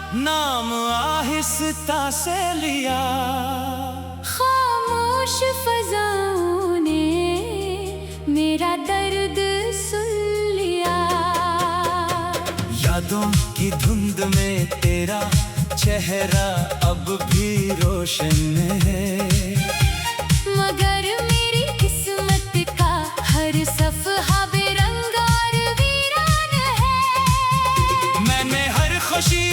नाम आहिस्ता से लिया, खामोश फज़ाओं ने मेरा दर्द सुन लिया। यादों की धुंध में तेरा चेहरा अब भी रोशन है, मगर मेरी किस्मत का हर सफ़हा बेरंग और वीरान है। मैंने हर खुशी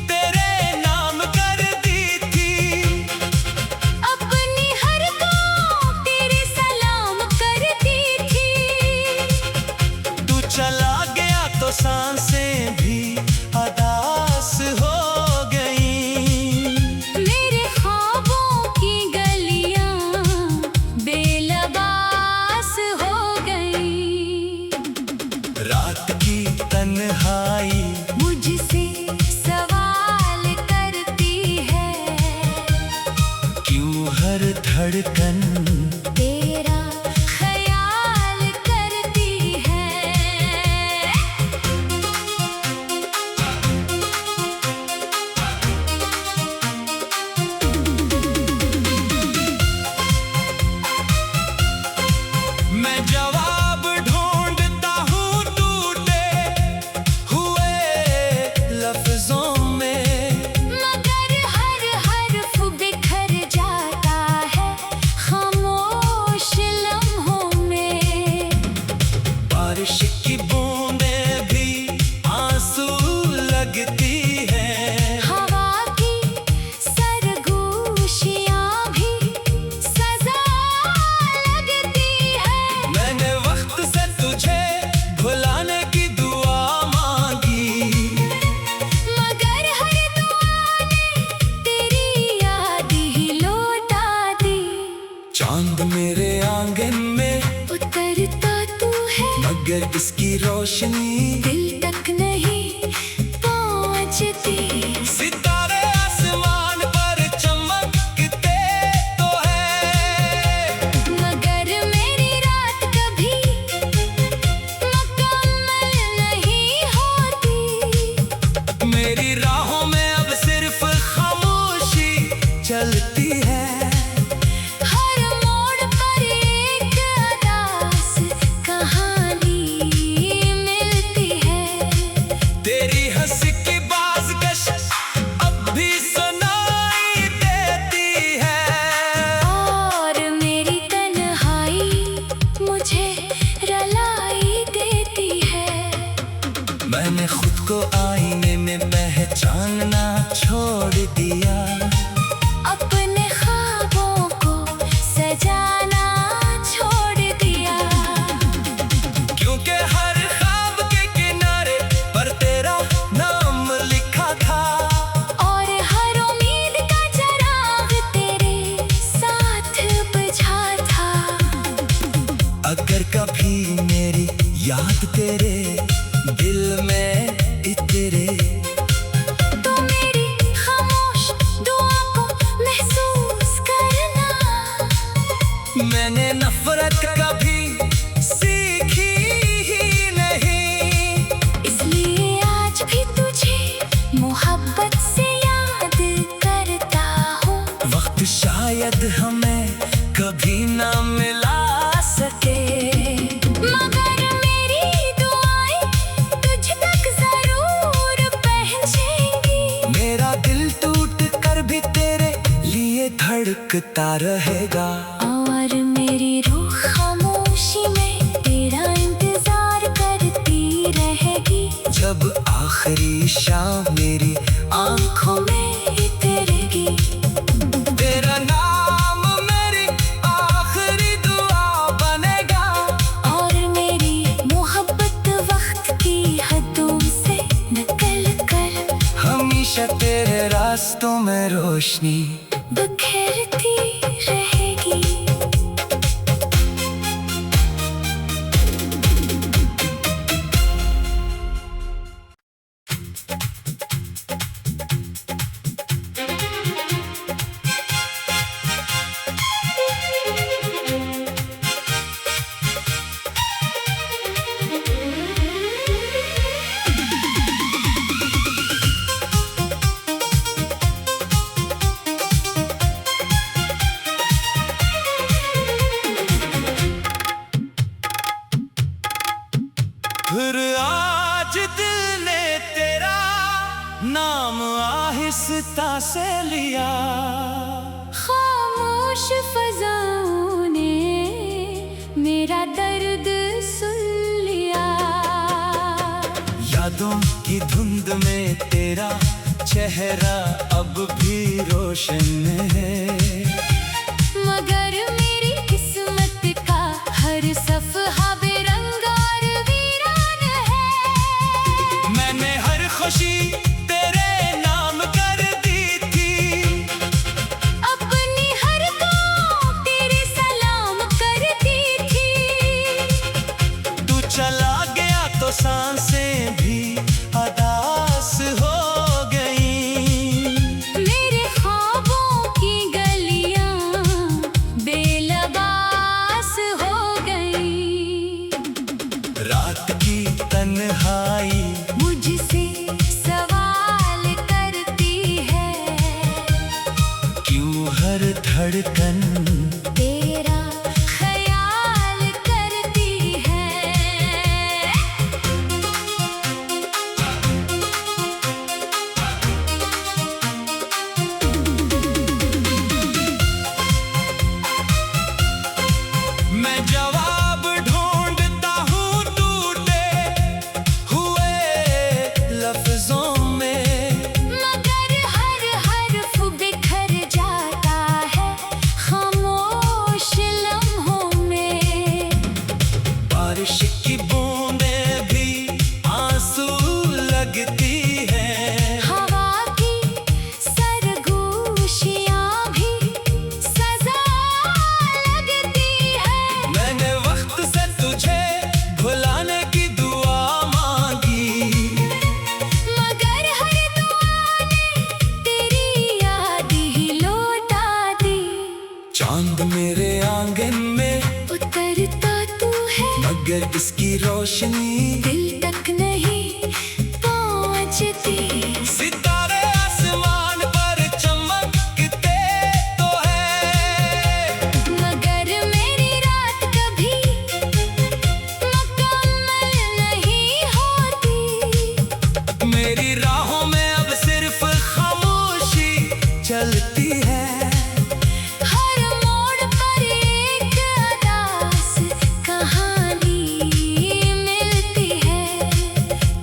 तेरे नाम कर दी थी, अपनी हर दुआ तेरे सलाम करती थी। तू चला गया तो सांसें भी अदास हो गई। मेरे ख्वाबों की गलियां बेलबास हो गई। रात की तन्हाई मुझसे सवाल करती है, क्यों हर धड़कन तेरा ख्याल करती है। मैं जवाब ढूंढता हूँ टूटे हुए लफ्जों में, मगर हर हर्फ बिखर जाता है खामोश लम्हों में। बारिश की बूंदें भी आंसू लगती हैं, हवा की सरगोशियां भी सजा लगती है। मैंने वक्त से तुझे भुलाने की दुआ मांगी, मगर हर दुआ ने तेरी याद ही लौटा दी। चांद मेरे आंगन में उतरता तू है, मगर इसकी रोशनी दिल तक नहीं पहुंचती। सितारे आसमान पर चमकते तो है, मगर मेरी रात कभी मुकम्मल नहीं होती। मेरी राहों में अब सिर्फ खामोशी चलती है। हर मोड़ पर एक अदास कहानी मिलती है। तेरी हंसी की बाज़गश अब भी सुनाई देती है, और मेरी तन्हाई मुझे रुलाई देती है। मैंने खुद को आईने में पहचानना छोड़ दिया, अपने ख्वाबों को सजाना छोड़ दिया। क्योंकि हर ख्वाब के किनारे पर तेरा नाम लिखा था, और हर उम्मीद का चिराग तेरे साथ बुझा था। अगर कभी मेरी याद तेरे दिल में इतरे, तो मेरी खामोश दुआ को महसूस करना। मैंने नफरत कभी सीखी ही नहीं, इसलिए आज भी तुझे मोहब्बत से याद करता हूँ। वक्त शायद हमें कभी ना मिला सके, मगर मेरी दुआएं तुझ तक जरूर पहुँचेंगी। मेरा दिल टूट कर भी तेरे लिए धड़कता रहेगा। और मेरी रूह खामोशी में तेरा इंतजार करती रहेगी। जब आखिरी शाम मेरी आंखों में उतरेगी, तेरा नाम मेरी आखिरी दुआ बनेगा। और मेरी मोहब्बत वक्त की हदों से निकल कर हमेशा तेरे रास्तों में रोशनी बिखरती रहेगी। नाम आहिस्ता से लिया। खामोश फज़ाओं ने मेरा दर्द सुन लिया। यादों की धुंध में तेरा चेहरा अब भी रोशन है। मगर मेरी किस्मत का हर सफ़हा बेरंग और वीरान है। मैंने हर खुशी तेरे नाम कर दी थी। अपनी हर दुआ तेरे सलाम करती थी। तू चला गया तो सांसें भी अदास हो गई। मेरे ख्वाबों की गलियां बेलबास हो गई। रात की तन्हाई मुझसे सवाल करती है, क्यों हर धड़कन तेरा ख्याल करती है। मैं जवाब ढूंढता हूँ टूटे हुए लफ्जों में। मगर हर हर्फ बिखर जाता है खामोश लम्हों में। बारिश की बूंदें भी आंसू लगती हैं। हवा की सरगोशियां भी सजा लगती है। मैंने वक्त से तुझे भुलाने की दुआ मांगी। मगर हर दुआ ने तेरी याद ही लौटा दी। चांद मेरे आंगन में उतरता तू है, मगर इसकी रोशनी दिल तक नहीं पहुंचती। सितारे आसमान पर चमकते तो है, मगर मेरी रात कभी मुकम्मल नहीं होती। मेरी राहों में अब सिर्फ खामोशी चलती है। हर मोड़ पर एक अदास कहानी मिलती है।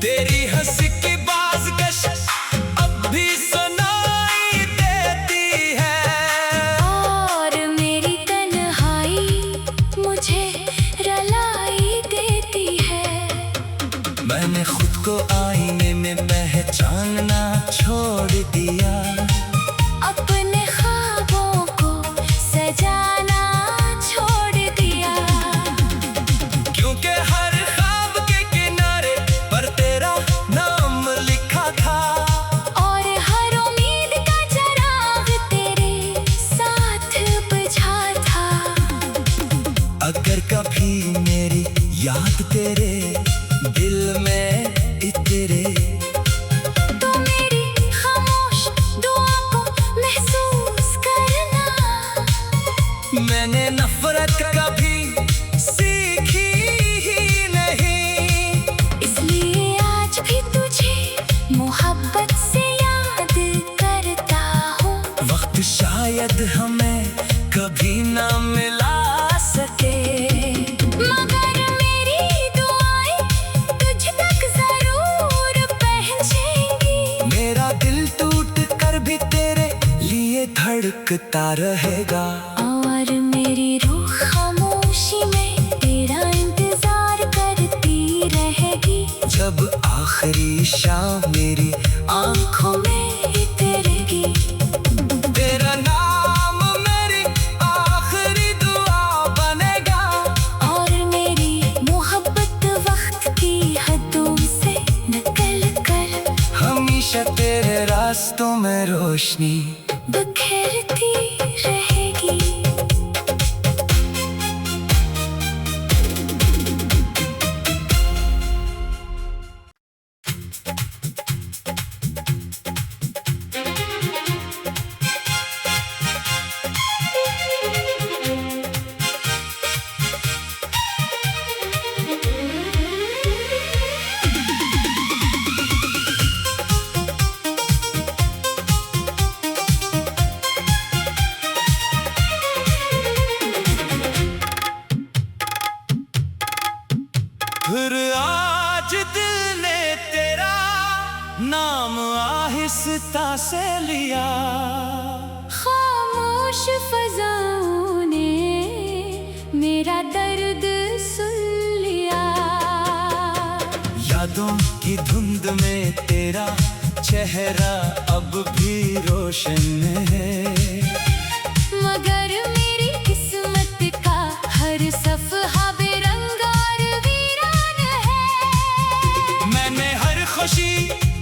तेरी हंसी की बाज़गश अब भी सुनाई देती है। और मेरी तन्हाई मुझे रुलाई देती है। मैंने खुद को आईने में पहचानना छोड़ दिया। अपने ख्वाबों को सजाना छोड़ दिया। क्योंकि हर ख्वाब के किनारे पर तेरा नाम लिखा था। और हर उम्मीद का चिराग तेरे साथ बुझा था। अगर कभी मेरी याद तेरे दिल में इतरे, तो मेरी खामोश दुआ को महसूस करना। मैंने नफरत कभी सीखी ही नहीं। इसलिए आज भी तुझे मोहब्बत से याद करता हूँ। वक्त शायद हमें कभी ना मिला सके, मगर मेरी दुआएं तुझ तक जरूर पहुंचेंगी। मेरा दिल टूट कर भी तेरे लिए धड़कता रहेगा। और मेरी रूह खामोशी में तेरा इंतजार करती रहेगी। जब आखिरी शाम मेरी आंखों में उतरेगी, तेरा नाम मेरी आखिरी दुआ बनेगा। और मेरी मोहब्बत वक्त की हदों से निकल कर हमेशा तेरे रास्तों में रोशनी बिखरती रहेगी। आहिस्ता से लिया। खामोश फज़ाओं ने मेरा दर्द सुन लिया। यादों की धुंध में तेरा चेहरा अब भी रोशन है। मगर मेरी किस्मत का हर सफ़हा बेरंग और वीरान है। मैंने हर खुशी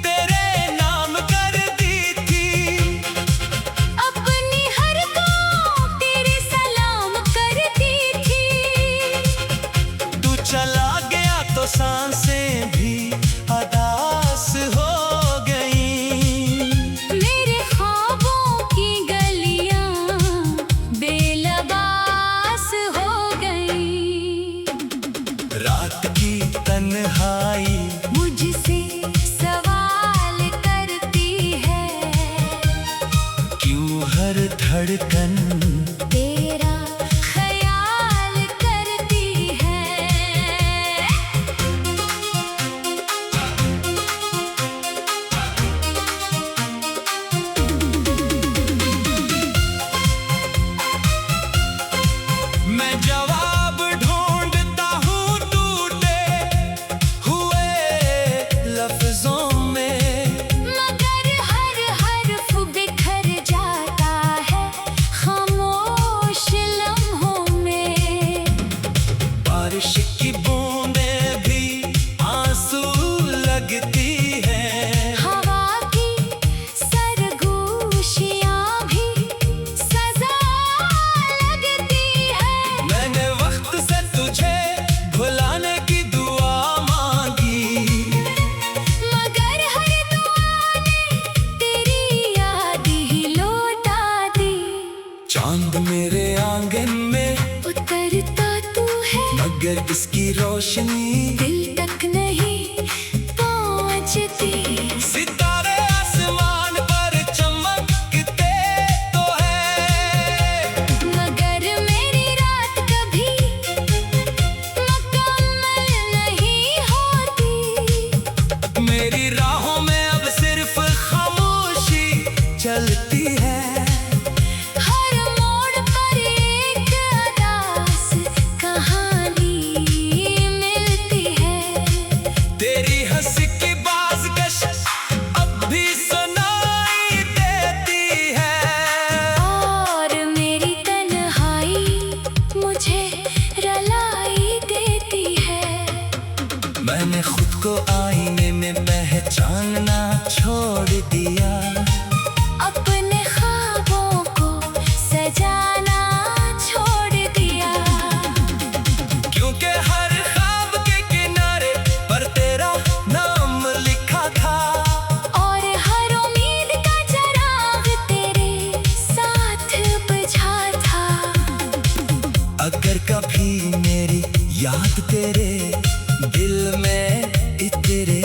तेरे नाम कर दी थी। अपनी हर दुआ तेरे सलाम करती थी। तू चला गया तो सांसें भी अदास हो गई। मेरे ख्वाबों की गलियां बेलबास हो गई। रात की तन्हाई मुझसे सवाल करती है, क्यों हर धड़कन तेरा ख्याल करती है। मैं जवाब ढूंढता हूँ टूटे हुए लफ्जों में। मगर हर हर्फ बिखर जाता है खामोश लम्हों में। बारिश की बूंदें भी आंसू लगती हैं। हवा की सरगोशियां भी सजा लगती है। मैंने वक्त से तुझे भुलाने की दुआ मांगी। मगर हर दुआ ने तेरी याद ही लौटा दी। चांद मेरे आंगन में उतरता तू है, मगर इसकी रोशनी दिल तक नहीं पहुंचती। सितारे आसमान पर चमकते तो है। मगर मेरी रात कभी मुकम्मल नहीं होती। मेरी राहों में अब सिर्फ खामोशी चलती है। हर मोड़ पर एक अदास कहानी मिलती है। तेरी हंसी की बाज़कश अब भी सुनाई देती है। और मेरी तन्हाई मुझे रुलाई देती है। मैंने खुद को आईने में पहचानना छोड़ दिया। अपने ख्वाबों को सजाना छोड़ दिया। क्योंकि हर ख्वाब के किनारे पर तेरा नाम लिखा था। और हर उम्मीद का चिराग तेरे साथ बुझा था। अगर कभी मेरी याद तेरे दिल में इतरे,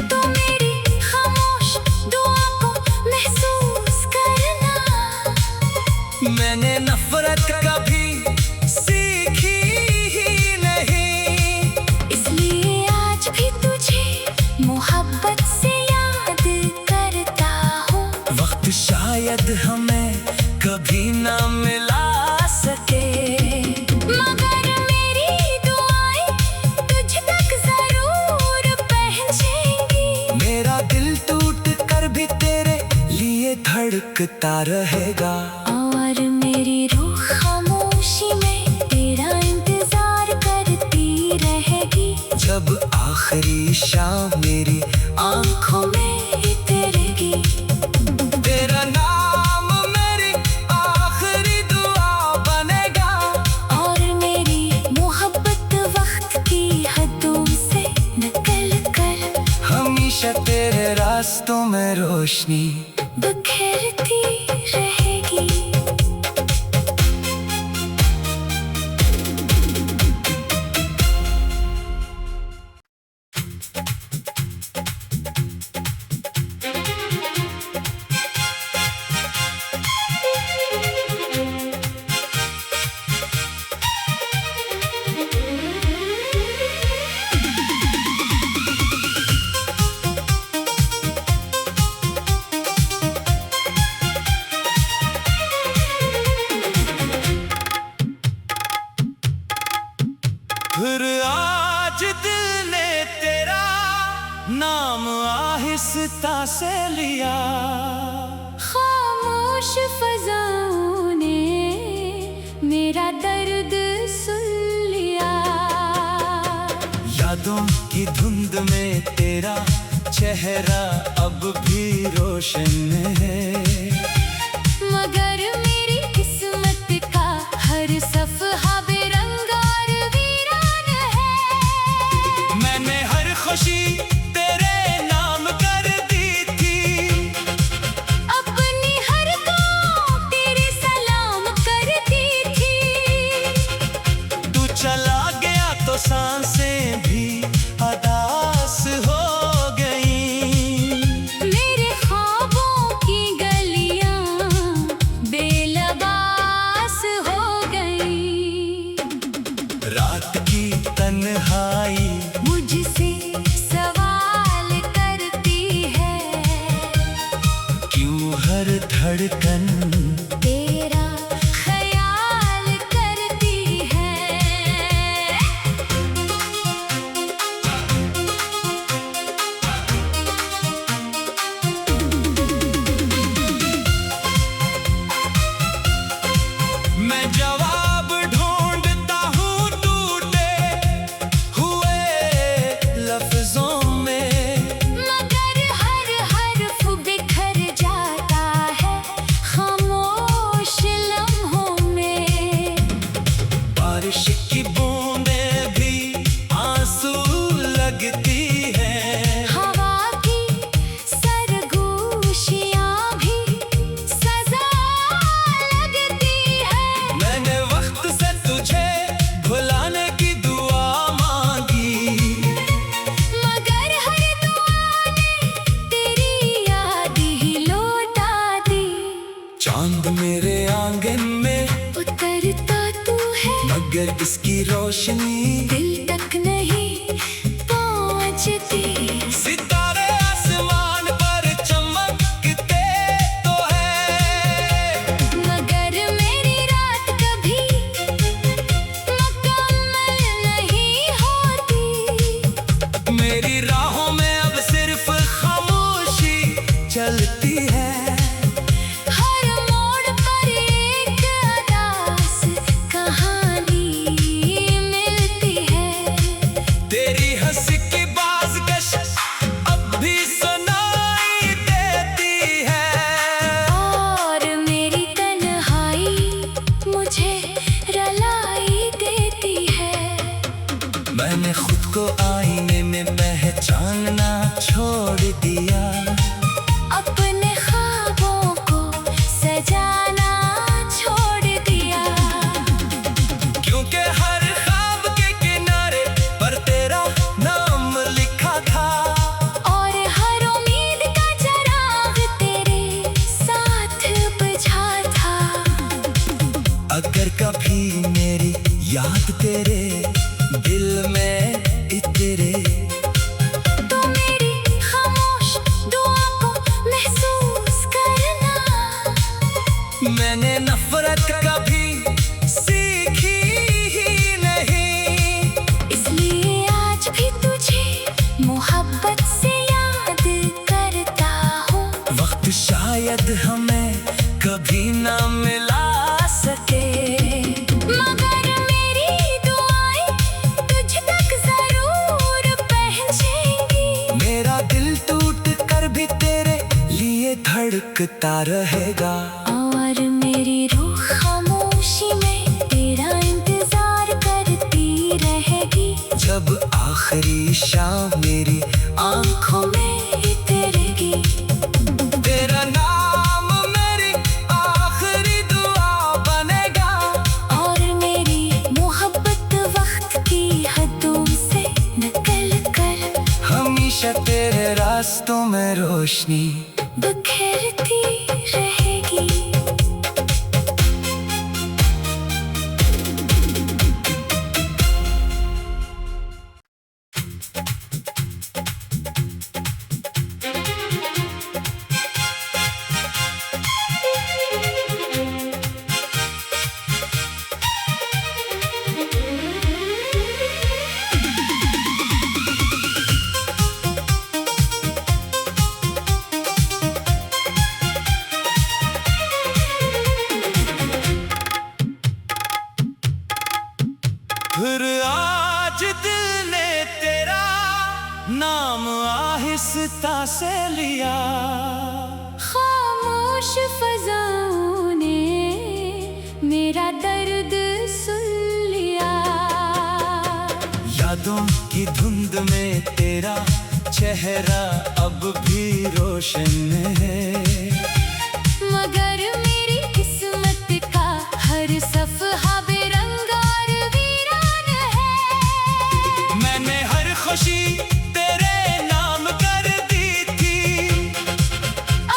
तो मेरी खामोश दुआ को महसूस करना। मैंने नफरत कभी सीखी ही नहीं। इसलिए आज भी तुझे मोहब्बत से याद करता हूँ। वक्त शायद हमें कभी ना मिला सके, मगर मेरी दुआएं तुझ तक जरूर पहुंचेंगी। मेरा दिल टूट कर भी तेरे लिए धड़कता रहेगा। और मेरी रूह खामोशी में तेरा इंतजार करती रहेगी। जब आखिरी शाम मेरी आंखों में उतरेगी, तेरा नाम मेरी आखिरी दुआ बनेगा। और मेरी मोहब्बत वक्त की हदों से निकल कर हमेशा तेरे रास्तों में रोशनी बिखरती रहेगी। रास्ता से लिया। खामोश फज़ाओं ने मेरा दर्द सुन लिया। यादों की धुंध में तेरा चेहरा अब भी रोशन है। मगर मेरी किस्मत का हर सफ़हा बेरंग और वीरान है। मैंने हर खुशी तेरे नाम कर दी थी, अपनी हर दुआ तेरे सलाम करती थी। तू चला गया तो सांसें भी अदास हो गई। मेरे ख्वाबों की गलियां बेलबास हो गई। रात की तन्हाई मुझसे सवाल करती है, क्यों हर धड़कन तेरा ख्याल करती है। मैं जवाब ढूंढता हूँ टूटे हुए लफ्जों में। मगर हर हर्फ बिखर जाता है खामोश लम्हों में। बारिश की बूंदें भी आंसू लगती हैं। हवा की सरगोशियां भी सजा लगती है। मैंने वक्त से तुझे भुलाने की दुआ मांगी, मगर हर दुआ ने तेरी याद ही लौटा दी। चांद मेरे आंगन में उतरता तू है, मगर इसकी रोशनी दिल तक नहीं पहुंचती। सितारे आसमान पर चमकते तो है, मगर मेरी रात कभी मुकम्मल नहीं होती। मेरी राहों में अब सिर्फ खामोशी चलती है। हर मोड़ पर एक अदास कहानी मिलती है। तेरी हंसी की बाज़गश अब भी सुनाई देती है। और मेरी तन्हाई मुझे रुलाई देती है। मैंने खुद को आईने में पहचानना छोड़ दिया। अपने ख्वाबों को सजाना छोड़ दिया। क्योंकि हर ख्वाब के किनारे पर तेरा नाम लिखा था। और हर उम्मीद का चिराग तेरे साथ बुझा था। अगर कभी मेरी याद तेरे दिल में इतरे, तो मेरी खामोश दुआ को महसूस करना। मैंने नफरत कभी सीखी ही नहीं। इसलिए आज भी तुझे मोहब्बत से याद करता हूँ। वक्त शायद हमें कभी ना मिला सके, मगर मेरी दुआएं तुझ तक जरूर पहुंचेंगी। मेरा दिल टूट कर भी तेरे लिए धड़कता रहेगा। और मेरी रूह खामोशी में तेरा इंतजार करती रहेगी। जब आखिरी शाम मेरी आंखों में उतरेगी, तेरा नाम मेरी आखिरी दुआ बनेगा। और मेरी मोहब्बत वक्त की हदों से निकल कर हमेशा तेरे रास्तों में रोशनी बिखरती रहेगी। रास्ता से लिया। खामोश फज़ाओं ने मेरा दर्द सुन लिया। यादों की धुंध में तेरा चेहरा अब भी रोशन है। मगर मेरी किस्मत का हर सफ़हा बेरंग और वीरान है। मैंने हर खुशी तेरे नाम कर दी थी।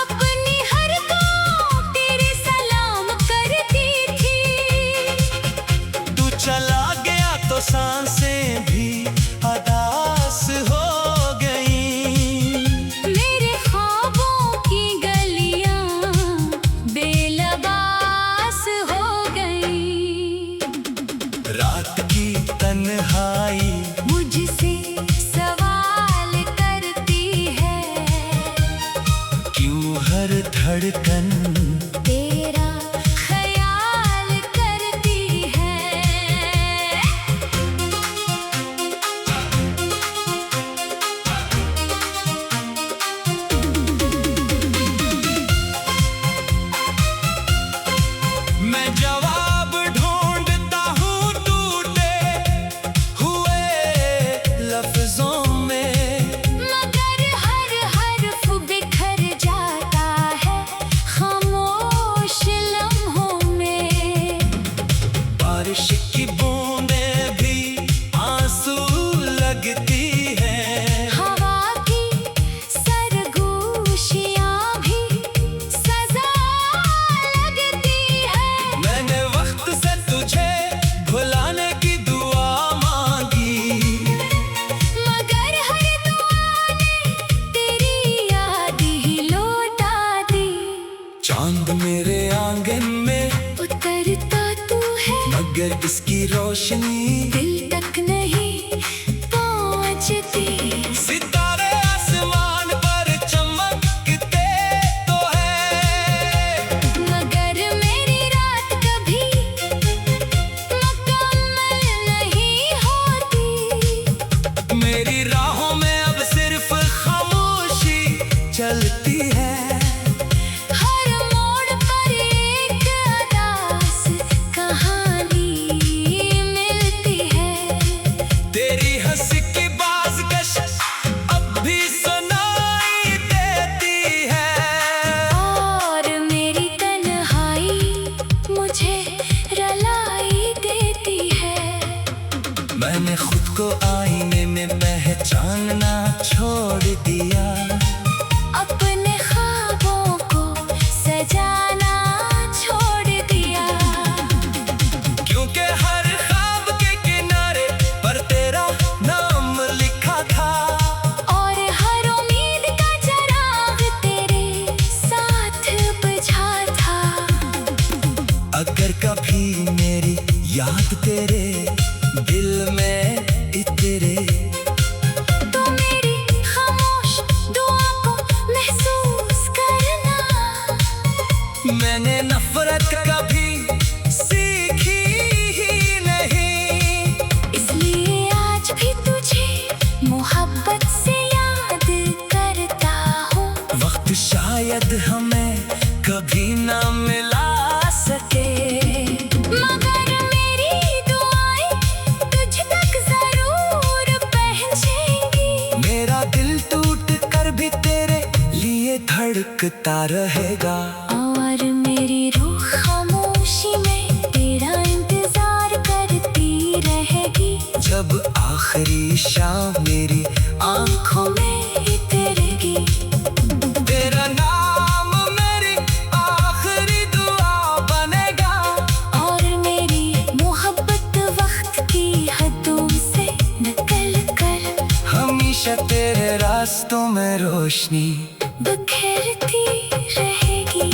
अपनी हर दुआ तेरे सलाम करती थी। तू चला गया तो सांसें भी अदास हो गई। मेरे ख्वाबों की गलियां बेलबास हो गई। रात की तन्हाई मुझसे सवाल करती है, क्यों हर धड़कन तेरा ख्याल करती है। मैं जवाब ढूंढता हूँ टूटे हुए लफ्जों में। मगर हर हर्फ बिखर जाता है खामोश लम्हों में। बारिश की बूंदें भी आंसू लगती हैं। हवा की सरगोशियां भी सजा लगती है। मैंने वक्त से तुझे भुलाने की दुआ मांगी। मगर हर दुआ ने तेरी याद ही लौटा दी। चांद मेरे आंगन में उतरता तू है, मगर इसकी रोशनी दिल तक नहीं पहुंचती। सितारे आसमान पर चमकते तो है, मगर मेरी रात कभी मुकम्मल नहीं होती। मेरी राहों में अब सिर्फ खामोशी चलती है। हर मोड़ पर एक अदास कहानी मिलती है। तेरी हंसी की बाज़कश अब भी सुनाई देती है। और मेरी तन्हाई मुझे रुलाई देती है। मैंने खुद को आईने में पहचानना छोड़ दिया। अपने ख्वाबों को सजाना छोड़ दिया। क्योंकि हर ख्वाब के किनारे पर तेरा नाम लिखा था। और हर उम्मीद का चिराग तेरे साथ बुझा था। अगर कभी मेरी याद तेरे दिल में इतरे, तो मेरी खामोश दुआ को महसूस करना। मैंने नफरत कभी सीखी ही नहीं। इसलिए आज भी तुझे मोहब्बत से याद करता हूँ। वक्त शायद हमें कभी ना मिला सके, मगर मेरी दुआएं तुझ तक जरूर पहुंचेंगी। मेरा दिल टूट कर भी तेरे लिए धड़कता रहेगा। और मेरी रूह खामोशी में तेरा इंतजार करती रहेगी। जब आखिरी शाम मेरी आंखों में उतरेगी, तेरा नाम मेरी आखिरी दुआ बनेगा। और मेरी मोहब्बत वक्त की हदों से निकल कर हमेशा तेरे रास्तों में रोशनी बिखरती रहेगी।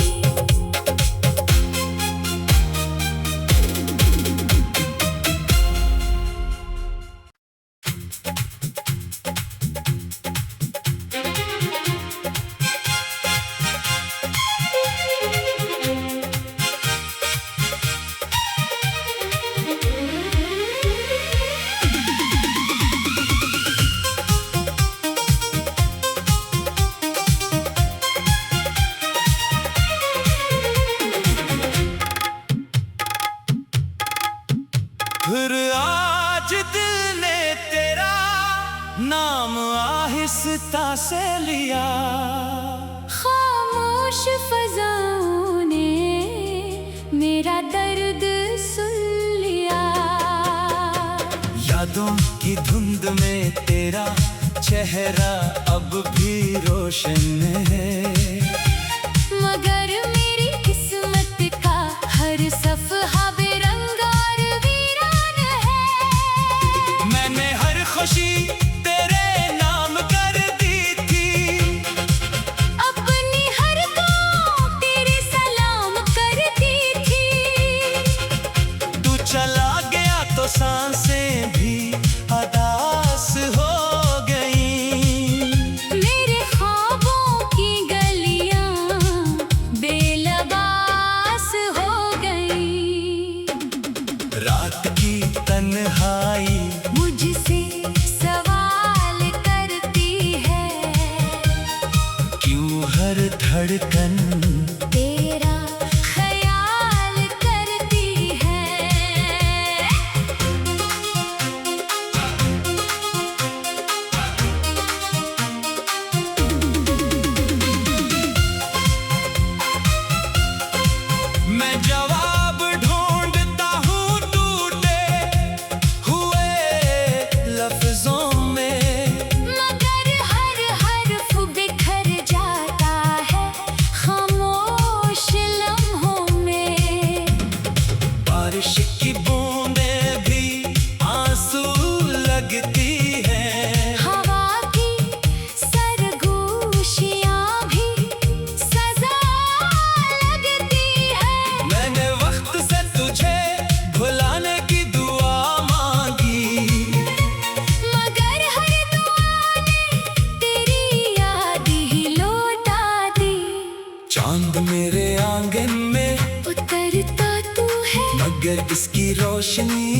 रास्ता से लिया। खामोश फज़ाओं ने मेरा दर्द सुन लिया। यादों की धुंध में तेरा चेहरा अब भी रोशन है। मगर मेरी किस्मत का हर सफ़हा बेरंग और वीरान है। मैंने हर खुशी तेरे नाम कर दी थी, अपनी हर दुआ तेरे सलाम करती थी। तू चला गया तो सांसें भी अदास हो गई। मेरे ख्वाबों की गलियां बेलबास हो गई। रात की तन्हाई मुझसे सवाल करती है, क्यों हर धड़कन तेरा ख्याल करती है। मैं जवाब ढूंढता हूँ टूटे हुए लफ्जों में। मगर हर हर्फ बिखर जाता है खामोश लम्हों में। बारिश की बूंदें भी आंसू लगती हैं। हवा की सरगोशियां भी सजा लगती है। मैंने वक्त से तुझे भुलाने की दुआ मांगी, मगर हर दुआ ने तेरी याद ही लौटा दी। चांद मेरे आंगन में उतरता तू है मगर इसकी रोशनी